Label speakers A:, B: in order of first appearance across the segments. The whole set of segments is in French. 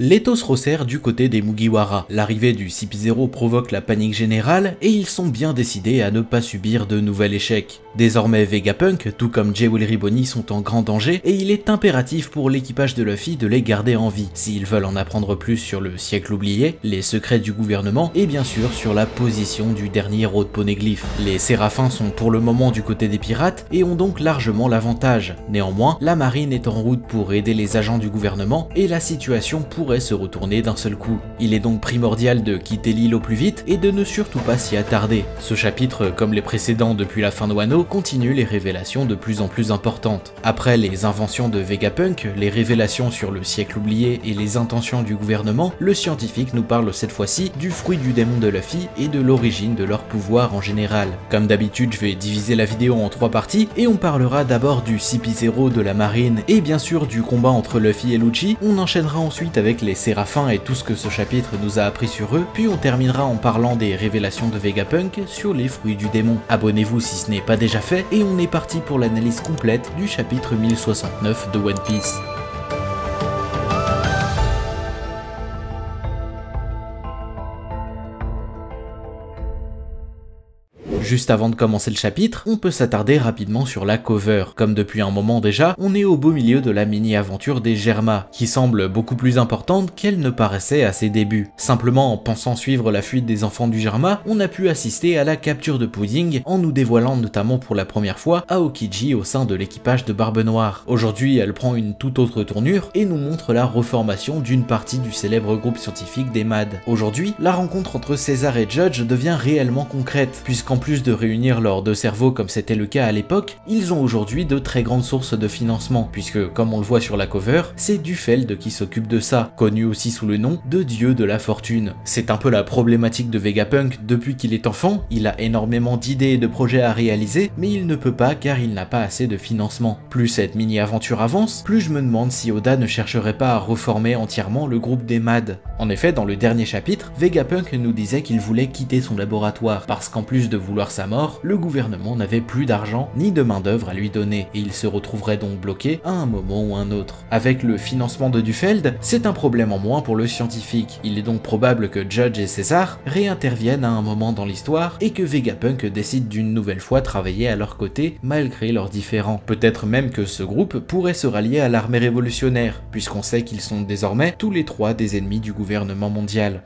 A: L'étau se resserre du côté des Mugiwara. L'arrivée du CP0 provoque la panique générale et ils sont bien décidés à ne pas subir de nouvel échec. Désormais Vegapunk, tout comme Jewelry Bonnie, sont en grand danger et il est impératif pour l'équipage de Luffy de les garder en vie, s'ils veulent en apprendre plus sur le siècle oublié, les secrets du gouvernement et bien sûr sur la position du dernier héros de Poneglyph. Les Séraphins sont pour le moment du côté des pirates et ont donc largement l'avantage. Néanmoins, la marine est en route pour aider les agents du gouvernement et la situation pourrait se retourner d'un seul coup. Il est donc primordial de quitter l'île au plus vite et de ne surtout pas s'y attarder. Ce chapitre, comme les précédents depuis la fin de Wano, continue les révélations de plus en plus importantes. Après les inventions de Vegapunk, les révélations sur le siècle oublié et les intentions du gouvernement, le scientifique nous parle cette fois-ci du fruit du démon de Luffy et de l'origine de leur pouvoir en général. Comme d'habitude, je vais diviser la vidéo en 3 parties et on parlera d'abord du CP0 de la marine et bien sûr du combat entre Luffy et Lucci. On enchaînera ensuite avec les Séraphins et tout ce que ce chapitre nous a appris sur eux, puis on terminera en parlant des révélations de Vegapunk sur les fruits du démon. Abonnez-vous si ce n'est pas déjà fait et on est parti pour l'analyse complète du chapitre 1069 de One Piece. Juste avant de commencer le chapitre, on peut s'attarder rapidement sur la cover. Comme depuis un moment déjà, on est au beau milieu de la mini-aventure des Germa, qui semble beaucoup plus importante qu'elle ne paraissait à ses débuts. Simplement en pensant suivre la fuite des enfants du Germa, on a pu assister à la capture de Pudding en nous dévoilant notamment pour la première fois Aokiji au sein de l'équipage de Barbe Noire. Aujourd'hui, elle prend une toute autre tournure et nous montre la reformation d'une partie du célèbre groupe scientifique des MAD. Aujourd'hui, la rencontre entre César et Judge devient réellement concrète, puisqu'en plus de réunir leurs deux cerveaux comme c'était le cas à l'époque, ils ont aujourd'hui de très grandes sources de financement, puisque comme on le voit sur la cover, c'est Dufeld qui s'occupe de ça, connu aussi sous le nom de dieu de la fortune. C'est un peu la problématique de Vegapunk depuis qu'il est enfant, il a énormément d'idées et de projets à réaliser, mais il ne peut pas car il n'a pas assez de financement. Plus cette mini-aventure avance, plus je me demande si Oda ne chercherait pas à reformer entièrement le groupe des MAD. En effet, dans le dernier chapitre, Vegapunk nous disait qu'il voulait quitter son laboratoire, parce qu'en plus de vouloir sa mort, le gouvernement n'avait plus d'argent ni de main d'œuvre à lui donner et il se retrouverait donc bloqué à un moment ou un autre. Avec le financement de Dufeld, c'est un problème en moins pour le scientifique. Il est donc probable que Judge et César réinterviennent à un moment dans l'histoire et que Vegapunk décide d'une nouvelle fois travailler à leur côté malgré leurs différends. Peut-être même que ce groupe pourrait se rallier à l'armée révolutionnaire, puisqu'on sait qu'ils sont désormais tous les trois des ennemis du gouvernement mondial.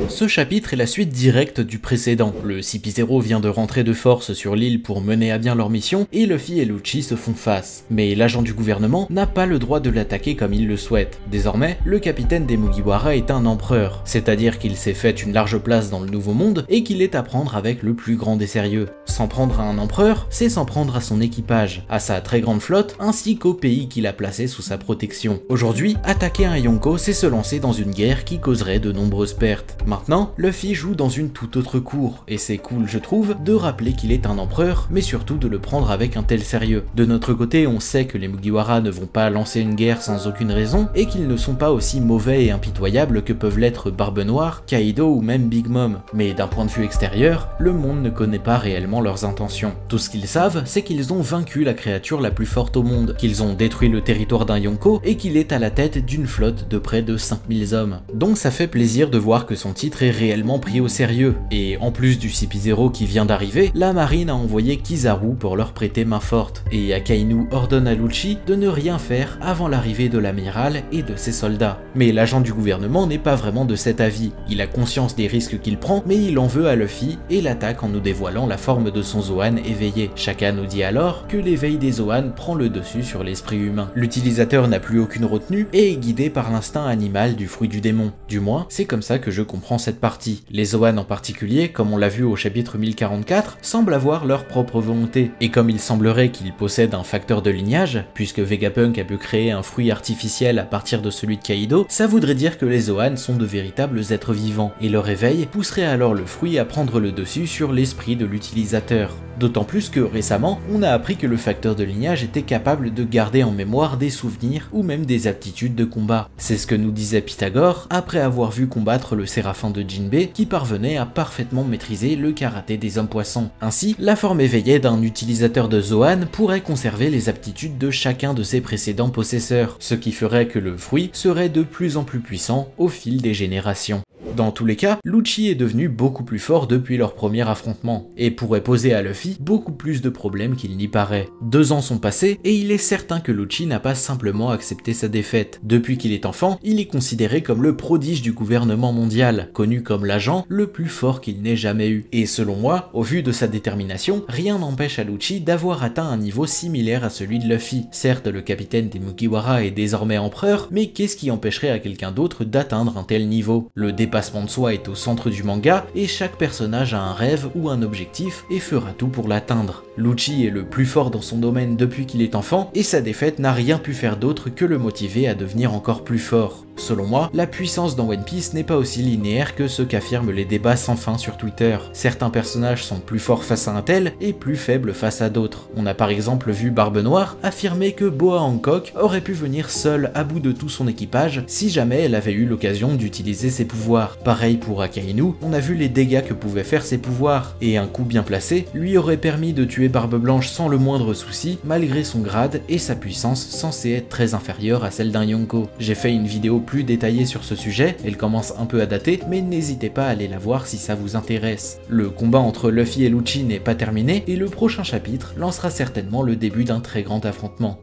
A: Ce chapitre est la suite directe du précédent. Le CP0 vient de rentrer de force sur l'île pour mener à bien leur mission et Luffy et Lucci se font face. Mais l'agent du gouvernement n'a pas le droit de l'attaquer comme il le souhaite. Désormais, le capitaine des Mugiwara est un empereur, c'est-à-dire qu'il s'est fait une large place dans le nouveau monde et qu'il est à prendre avec le plus grand des sérieux. S'en prendre à un empereur, c'est s'en prendre à son équipage, à sa très grande flotte ainsi qu'au pays qu'il a placé sous sa protection. Aujourd'hui, attaquer un Yonko, c'est se lancer dans une guerre qui causerait de nombreuses pertes. Maintenant, Luffy joue dans une toute autre cour, et c'est cool je trouve de rappeler qu'il est un empereur, mais surtout de le prendre avec un tel sérieux. De notre côté, on sait que les Mugiwara ne vont pas lancer une guerre sans aucune raison, et qu'ils ne sont pas aussi mauvais et impitoyables que peuvent l'être Barbe Noire, Kaido ou même Big Mom. Mais d'un point de vue extérieur, le monde ne connaît pas réellement leurs intentions. Tout ce qu'ils savent, c'est qu'ils ont vaincu la créature la plus forte au monde, qu'ils ont détruit le territoire d'un Yonko, et qu'il est à la tête d'une flotte de près de 5000 hommes. Donc ça fait plaisir de voir que son titre est réellement pris au sérieux, et en plus du CP0 qui vient d'arriver, la marine a envoyé Kizaru pour leur prêter main forte, et Akainu ordonne à Lucci de ne rien faire avant l'arrivée de l'amiral et de ses soldats. Mais l'agent du gouvernement n'est pas vraiment de cet avis, il a conscience des risques qu'il prend, mais il en veut à Luffy et l'attaque en nous dévoilant la forme de son Zoan éveillé. Shaka nous dit alors que l'éveil des Zoan prend le dessus sur l'esprit humain. L'utilisateur n'a plus aucune retenue et est guidé par l'instinct animal du fruit du démon. Du moins, c'est comme ça que je comprends cette partie. Les Zoan en particulier, comme on l'a vu au chapitre 1044, semblent avoir leur propre volonté, et comme il semblerait qu'ils possèdent un facteur de lignage, puisque Vegapunk a pu créer un fruit artificiel à partir de celui de Kaido, ça voudrait dire que les Zoan sont de véritables êtres vivants, et leur éveil pousserait alors le fruit à prendre le dessus sur l'esprit de l'utilisateur. D'autant plus que récemment, on a appris que le facteur de lignage était capable de garder en mémoire des souvenirs ou même des aptitudes de combat. C'est ce que nous disait Pythagore après avoir vu combattre le séraphin de Jinbei qui parvenait à parfaitement maîtriser le karaté des hommes poissons. Ainsi, la forme éveillée d'un utilisateur de Zoan pourrait conserver les aptitudes de chacun de ses précédents possesseurs, ce qui ferait que le fruit serait de plus en plus puissant au fil des générations. Dans tous les cas, Lucci est devenu beaucoup plus fort depuis leur premier affrontement, et pourrait poser à Luffy beaucoup plus de problèmes qu'il n'y paraît. 2 ans sont passés, et il est certain que Lucci n'a pas simplement accepté sa défaite. Depuis qu'il est enfant, il est considéré comme le prodige du gouvernement mondial, connu comme l'agent le plus fort qu'il n'ait jamais eu. Et selon moi, au vu de sa détermination, rien n'empêche à Lucci d'avoir atteint un niveau similaire à celui de Luffy. Certes, le capitaine des Mugiwara est désormais empereur, mais qu'est-ce qui empêcherait à quelqu'un d'autre d'atteindre un tel niveau? Le dépassement de soi est au centre du manga et chaque personnage a un rêve ou un objectif et fera tout pour l'atteindre. Lucci est le plus fort dans son domaine depuis qu'il est enfant et sa défaite n'a rien pu faire d'autre que le motiver à devenir encore plus fort. Selon moi, la puissance dans One Piece n'est pas aussi linéaire que ce qu'affirment les débats sans fin sur Twitter. Certains personnages sont plus forts face à un tel et plus faibles face à d'autres. On a par exemple vu Barbe Noire affirmer que Boa Hancock aurait pu venir seule à bout de tout son équipage si jamais elle avait eu l'occasion d'utiliser ses pouvoirs. Pareil pour Akainu, on a vu les dégâts que pouvaient faire ses pouvoirs, et un coup bien placé lui aurait permis de tuer Barbe Blanche sans le moindre souci, malgré son grade et sa puissance censée être très inférieure à celle d'un Yonko. J'ai fait une vidéo plus détaillée sur ce sujet, elle commence un peu à dater, mais n'hésitez pas à aller la voir si ça vous intéresse. Le combat entre Luffy et Lucci n'est pas terminé, et le prochain chapitre lancera certainement le début d'un très grand affrontement.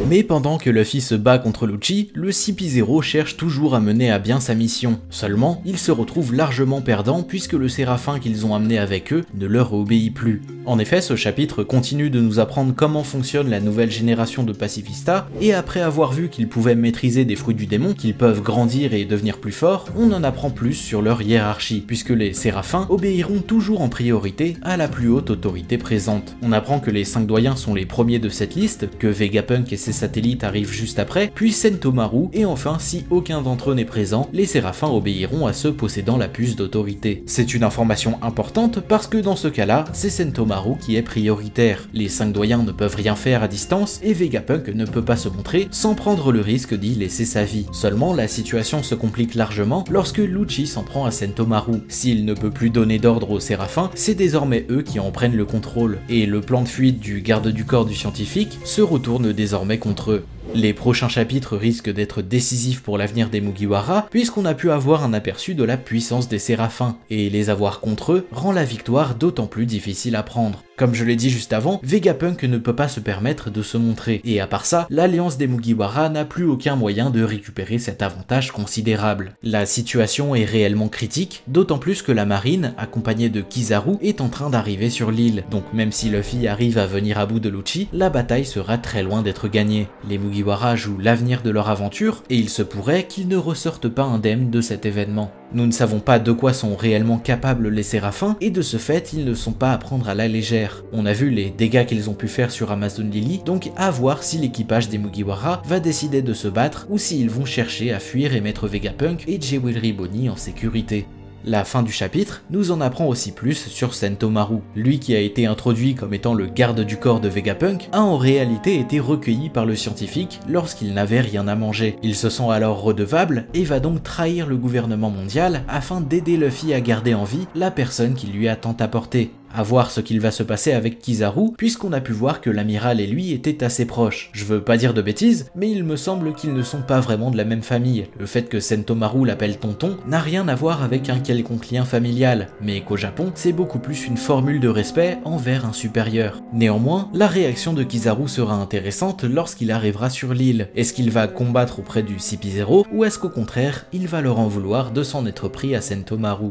A: Mais pendant que Luffy se bat contre Lucci, le CP0 cherche toujours à mener à bien sa mission. Seulement, il se retrouve largement perdant puisque le séraphin qu'ils ont amené avec eux ne leur obéit plus. En effet, ce chapitre continue de nous apprendre comment fonctionne la nouvelle génération de pacifistas, et après avoir vu qu'ils pouvaient maîtriser des fruits du démon, qu'ils peuvent grandir et devenir plus forts, on en apprend plus sur leur hiérarchie, puisque les séraphins obéiront toujours en priorité à la plus haute autorité présente. On apprend que les 5 doyens sont les premiers de cette liste, que Vegapunk et ses satellites arrivent juste après, puis Sentomaru, et enfin, si aucun d'entre eux n'est présent, les séraphins obéiront à ceux possédant la puce d'autorité. C'est une information importante parce que dans ce cas-là, c'est Sentomaru qui est prioritaire. Les 5 doyens ne peuvent rien faire à distance et Vegapunk ne peut pas se montrer sans prendre le risque d'y laisser sa vie. Seulement, la situation se complique largement lorsque Lucci s'en prend à Sentomaru. S'il ne peut plus donner d'ordre aux séraphins, c'est désormais eux qui en prennent le contrôle, et le plan de fuite du garde du corps du scientifique se retourne désormais contre eux. Les prochains chapitres risquent d'être décisifs pour l'avenir des Mugiwara, puisqu'on a pu avoir un aperçu de la puissance des séraphins, et les avoir contre eux rend la victoire d'autant plus difficile à prendre. Comme je l'ai dit juste avant, Vegapunk ne peut pas se permettre de se montrer, et à part ça, l'alliance des Mugiwara n'a plus aucun moyen de récupérer cet avantage considérable. La situation est réellement critique, d'autant plus que la marine, accompagnée de Kizaru, est en train d'arriver sur l'île, donc même si Luffy arrive à venir à bout de Lucci, la bataille sera très loin d'être gagnée. Les Mugiwara jouent l'avenir de leur aventure, et il se pourrait qu'ils ne ressortent pas indemnes de cet événement. Nous ne savons pas de quoi sont réellement capables les séraphins, et de ce fait, ils ne sont pas à prendre à la légère. On a vu les dégâts qu'ils ont pu faire sur Amazon Lily, donc à voir si l'équipage des Mugiwara va décider de se battre ou s'ils vont chercher à fuir et mettre Vegapunk et Jewelry Bonnie en sécurité. La fin du chapitre nous en apprend aussi plus sur Sentomaru. Lui qui a été introduit comme étant le garde du corps de Vegapunk a en réalité été recueilli par le scientifique lorsqu'il n'avait rien à manger. Il se sent alors redevable et va donc trahir le gouvernement mondial afin d'aider Luffy à garder en vie la personne qui lui a tant apporté. À voir ce qu'il va se passer avec Kizaru, puisqu'on a pu voir que l'amiral et lui étaient assez proches. Je veux pas dire de bêtises, mais il me semble qu'ils ne sont pas vraiment de la même famille. Le fait que Sentomaru l'appelle tonton n'a rien à voir avec un quelconque lien familial, mais qu'au Japon, c'est beaucoup plus une formule de respect envers un supérieur. Néanmoins, la réaction de Kizaru sera intéressante lorsqu'il arrivera sur l'île. Est-ce qu'il va combattre auprès du CP0, ou est-ce qu'au contraire, il va leur en vouloir de s'en être pris à Sentomaru?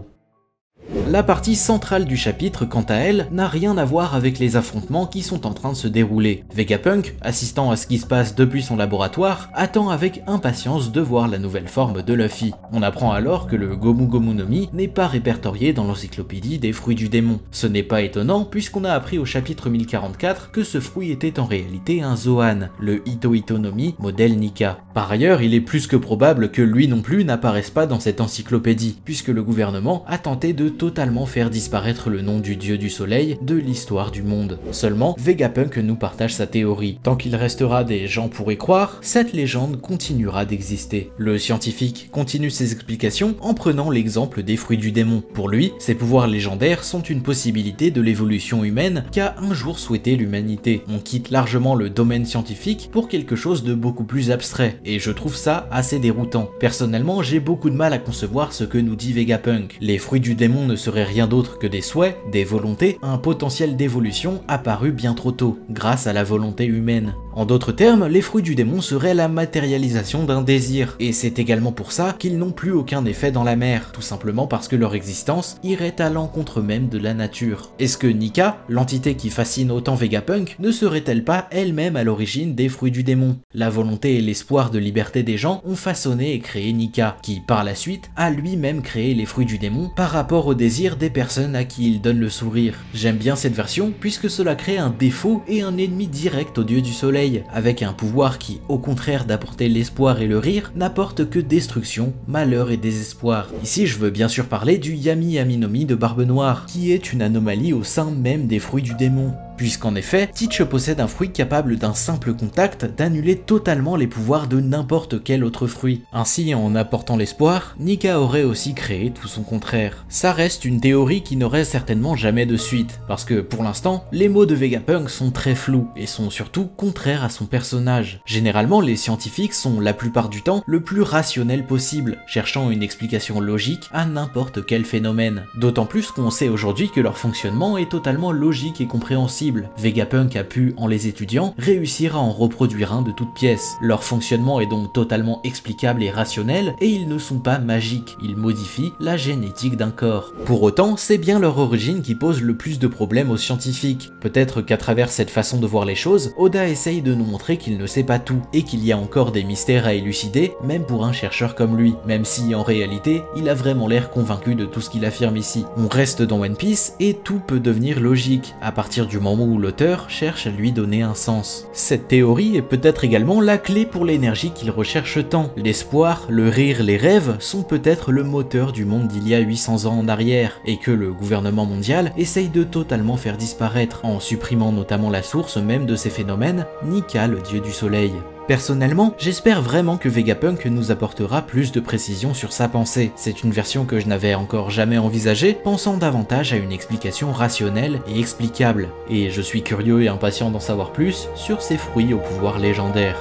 A: La partie centrale du chapitre, quant à elle, n'a rien à voir avec les affrontements qui sont en train de se dérouler. Vegapunk, assistant à ce qui se passe depuis son laboratoire, attend avec impatience de voir la nouvelle forme de Luffy. On apprend alors que le Gomu Gomu no Mi n'est pas répertorié dans l'encyclopédie des fruits du démon. Ce n'est pas étonnant puisqu'on a appris au chapitre 1044 que ce fruit était en réalité un Zoan, le Ito Ito no Mi modèle Nika. Par ailleurs, il est plus que probable que lui non plus n'apparaisse pas dans cette encyclopédie, puisque le gouvernement a tenté de totalement totalement faire disparaître le nom du dieu du soleil de l'histoire du monde. Seulement, Vegapunk nous partage sa théorie. Tant qu'il restera des gens pour y croire, cette légende continuera d'exister. Le scientifique continue ses explications en prenant l'exemple des fruits du démon. Pour lui, ces pouvoirs légendaires sont une possibilité de l'évolution humaine qu'a un jour souhaité l'humanité. On quitte largement le domaine scientifique pour quelque chose de beaucoup plus abstrait, et je trouve ça assez déroutant. Personnellement, j'ai beaucoup de mal à concevoir ce que nous dit Vegapunk. Les fruits du démon ne seraient rien d'autre que des souhaits, des volontés, un potentiel d'évolution apparu bien trop tôt, grâce à la volonté humaine. En d'autres termes, les fruits du démon seraient la matérialisation d'un désir, et c'est également pour ça qu'ils n'ont plus aucun effet dans la mer, tout simplement parce que leur existence irait à l'encontre même de la nature. Est-ce que Nika, l'entité qui fascine autant Vegapunk, ne serait-elle pas elle-même à l'origine des fruits du démon? La volonté et l'espoir de liberté des gens ont façonné et créé Nika, qui par la suite a lui-même créé les fruits du démon par rapport au désir des personnes à qui il donne le sourire. J'aime bien cette version puisque cela crée un défaut et un ennemi direct au dieu du soleil, avec un pouvoir qui, au contraire d'apporter l'espoir et le rire, n'apporte que destruction, malheur et désespoir. Ici je veux bien sûr parler du Yami Yaminomi de Barbe Noire, qui est une anomalie au sein même des fruits du démon. Puisqu'en effet, Teach possède un fruit capable d'un simple contact d'annuler totalement les pouvoirs de n'importe quel autre fruit. Ainsi, en apportant l'espoir, Nika aurait aussi créé tout son contraire. Ça reste une théorie qui n'aurait certainement jamais de suite, parce que pour l'instant, les mots de Vegapunk sont très flous, et sont surtout contraires à son personnage. Généralement, les scientifiques sont la plupart du temps le plus rationnel possible, cherchant une explication logique à n'importe quel phénomène. D'autant plus qu'on sait aujourd'hui que leur fonctionnement est totalement logique et compréhensible. Vegapunk a pu, en les étudiant, réussir à en reproduire un de toutes pièces. Leur fonctionnement est donc totalement explicable et rationnel, et ils ne sont pas magiques, ils modifient la génétique d'un corps. Pour autant, c'est bien leur origine qui pose le plus de problèmes aux scientifiques. Peut-être qu'à travers cette façon de voir les choses, Oda essaye de nous montrer qu'il ne sait pas tout, et qu'il y a encore des mystères à élucider, même pour un chercheur comme lui, même si en réalité, il a vraiment l'air convaincu de tout ce qu'il affirme ici. On reste dans One Piece, et tout peut devenir logique, à partir du moment où l'auteur cherche à lui donner un sens. Cette théorie est peut-être également la clé pour l'énergie qu'il recherche tant. L'espoir, le rire, les rêves sont peut-être le moteur du monde d'il y a 800 ans en arrière, et que le gouvernement mondial essaye de totalement faire disparaître, en supprimant notamment la source même de ces phénomènes, Nika, le dieu du soleil. Personnellement, j'espère vraiment que Vegapunk nous apportera plus de précision sur sa pensée. C'est une version que je n'avais encore jamais envisagée, pensant davantage à une explication rationnelle et explicable. Et je suis curieux et impatient d'en savoir plus sur ces fruits au pouvoir légendaire.